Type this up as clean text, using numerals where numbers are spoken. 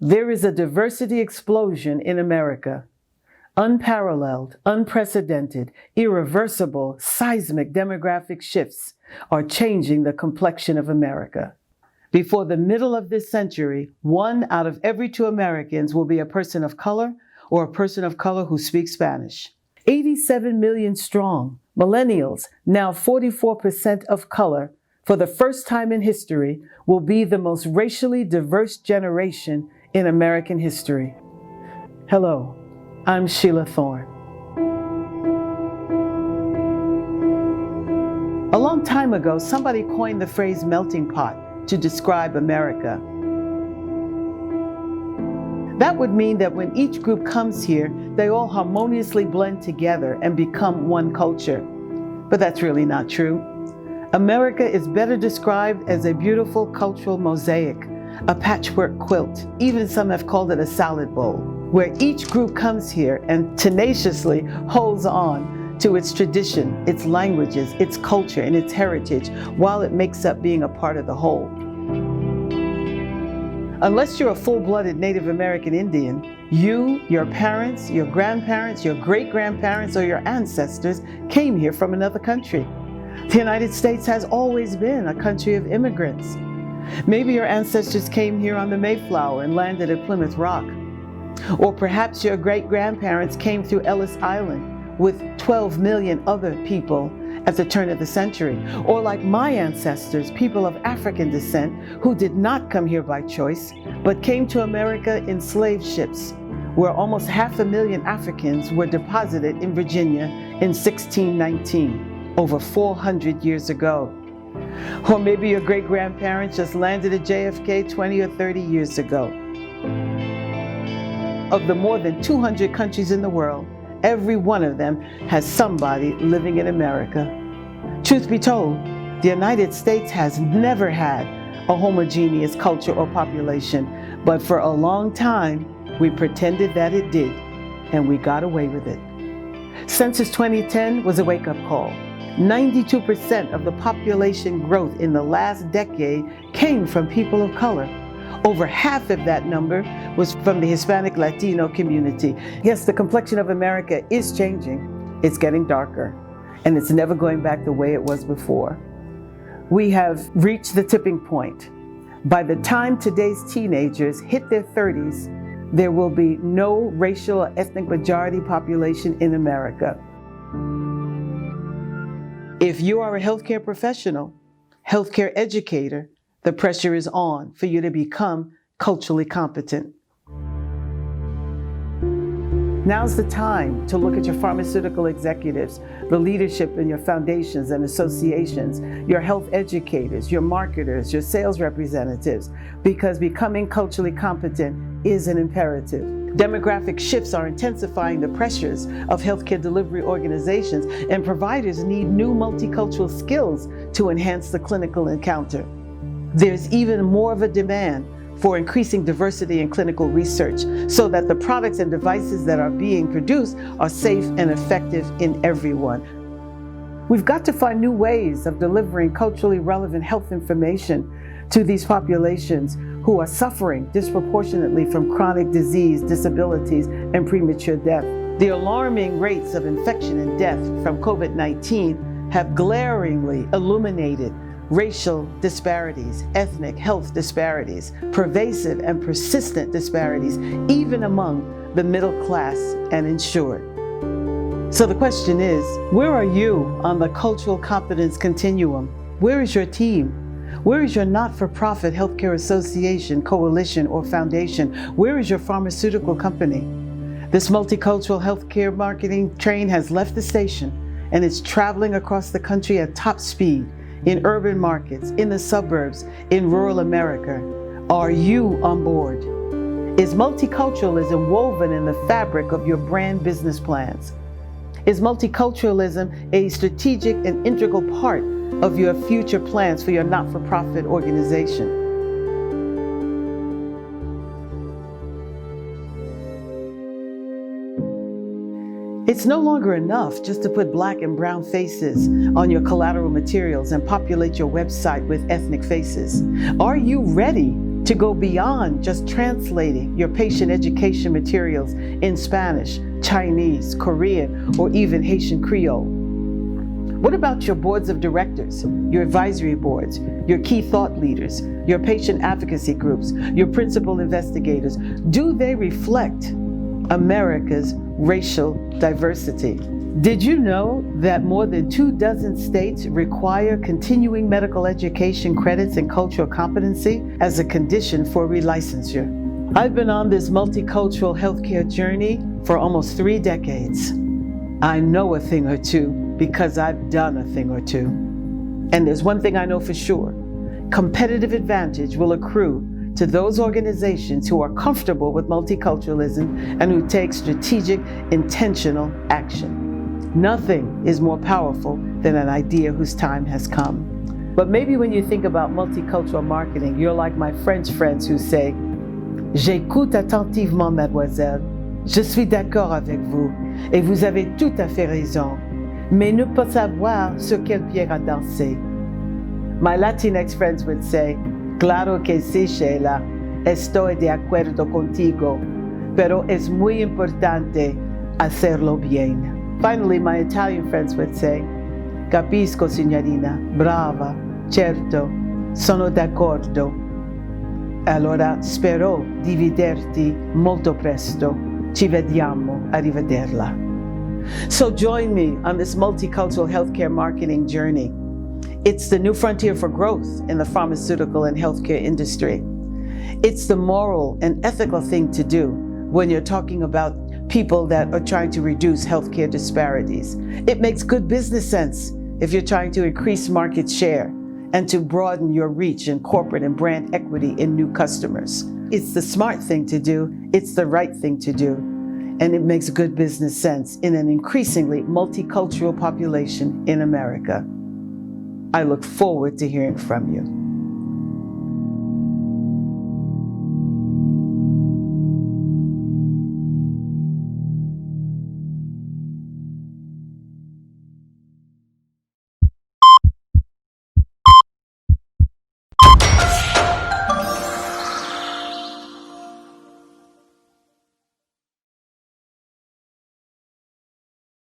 There is a diversity explosion in America. Unparalleled, unprecedented, irreversible, seismic demographic shifts are changing the complexion of America. Before the middle of this century, 1 out of every 2 Americans will be a person of color or a person of color who speaks Spanish. 87 million strong, millennials, now 44% of color, for the first time in history, will be the most racially diverse generation in American history. Hello, I'm Sheila Thorne. A long time ago, somebody coined the phrase melting pot to describe America. That would mean that when each group comes here, they all harmoniously blend together and become one culture. But that's really not true. America is better described as a beautiful cultural mosaic, a patchwork quilt. Even some have called it a salad bowl, where each group comes here and tenaciously holds on to its tradition, its languages, its culture, and its heritage, while it makes up being a part of the whole. Unless you're a full-blooded Native American Indian, you, your parents, your grandparents, your great-grandparents, or your ancestors came here from another country. The United States has always been a country of immigrants. Maybe your ancestors came here on the Mayflower and landed at Plymouth Rock. Or perhaps your great-grandparents came through Ellis Island with 12 million other people at the turn of the century. Or like my ancestors, people of African descent who did not come here by choice, but came to America in slave ships, where almost 500,000 Africans were deposited in Virginia in 1619. Over 400 years ago. Or maybe your great-grandparents just landed at JFK 20 or 30 years ago. Of the more than 200 countries in the world, every one of them has somebody living in America. Truth be told, the United States has never had a homogeneous culture or population, but for a long time, we pretended that it did, and we got away with it. Census 2010 was a wake-up call. 92% of the population growth in the last decade came from people of color. Over half of that number was from the Hispanic Latino community. Yes, the complexion of America is changing. It's getting darker, and it's never going back the way it was before. We have reached the tipping point. By the time today's teenagers hit their 30s, there will be no racial or ethnic majority population in America. If you are a healthcare professional, healthcare educator, the pressure is on for you to become culturally competent. Now's the time to look at your pharmaceutical executives, the leadership in your foundations and associations, your health educators, your marketers, your sales representatives, because becoming culturally competent is an imperative. Demographic shifts are intensifying the pressures of healthcare delivery organizations, and providers need new multicultural skills to enhance the clinical encounter. There's even more of a demand for increasing diversity in clinical research so that the products and devices that are being produced are safe and effective in everyone. We've got to find new ways of delivering culturally relevant health information to these populations who are suffering disproportionately from chronic disease, disabilities, and premature death. The alarming rates of infection and death from COVID-19 have glaringly illuminated racial disparities, ethnic health disparities, pervasive and persistent disparities, even among the middle class and insured. So the question is, where are you on the cultural competence continuum? Where is your team? Where is your not-for-profit healthcare association, coalition, or foundation? Where is your pharmaceutical company? This multicultural healthcare marketing train has left the station and is traveling across the country at top speed, in urban markets, in the suburbs, in rural America. Are you on board? Is multiculturalism woven in the fabric of your brand business plans? Is multiculturalism a strategic and integral part of your future plans for your not-for-profit organization? It's no longer enough just to put Black and brown faces on your collateral materials and populate your website with ethnic faces. Are you ready to go beyond just translating your patient education materials in Spanish, Chinese, Korean, or even Haitian Creole? What about your boards of directors, your advisory boards, your key thought leaders, your patient advocacy groups, your principal investigators? Do they reflect America's racial diversity? Did you know that more than 24 states require continuing medical education credits and cultural competency as a condition for relicensure? I've been on this multicultural healthcare journey for almost 3 decades. I know a thing or two because I've done a thing or two. And there's one thing I know for sure. Competitive advantage will accrue to those organizations who are comfortable with multiculturalism and who take strategic, intentional action. Nothing is more powerful than an idea whose time has come. But maybe when you think about multicultural marketing, you're like my French friends who say, "J'écoute attentivement, mademoiselle. Je suis d'accord avec vous, et vous avez tout à fait raison. Mais ne pas savoir sur quelle pierre à danser." My Latinx friends would say, "Claro que sí, Sheila. Estoy de acuerdo contigo. Pero es muy importante hacerlo bien." Finally, my Italian friends would say, "Capisco, signorina. Brava. Certo. Sono d'accordo. Allora spero di vederti molto presto. Ci vediamo. Arrivederla." So join me on this multicultural healthcare marketing journey. It's the new frontier for growth in the pharmaceutical and healthcare industry. It's the moral and ethical thing to do when you're talking about people that are trying to reduce healthcare disparities. It makes good business sense if you're trying to increase market share and to broaden your reach in corporate and brand equity in new customers. It's the smart thing to do. It's the right thing to do. And it makes good business sense in an increasingly multicultural population in America. I look forward to hearing from you.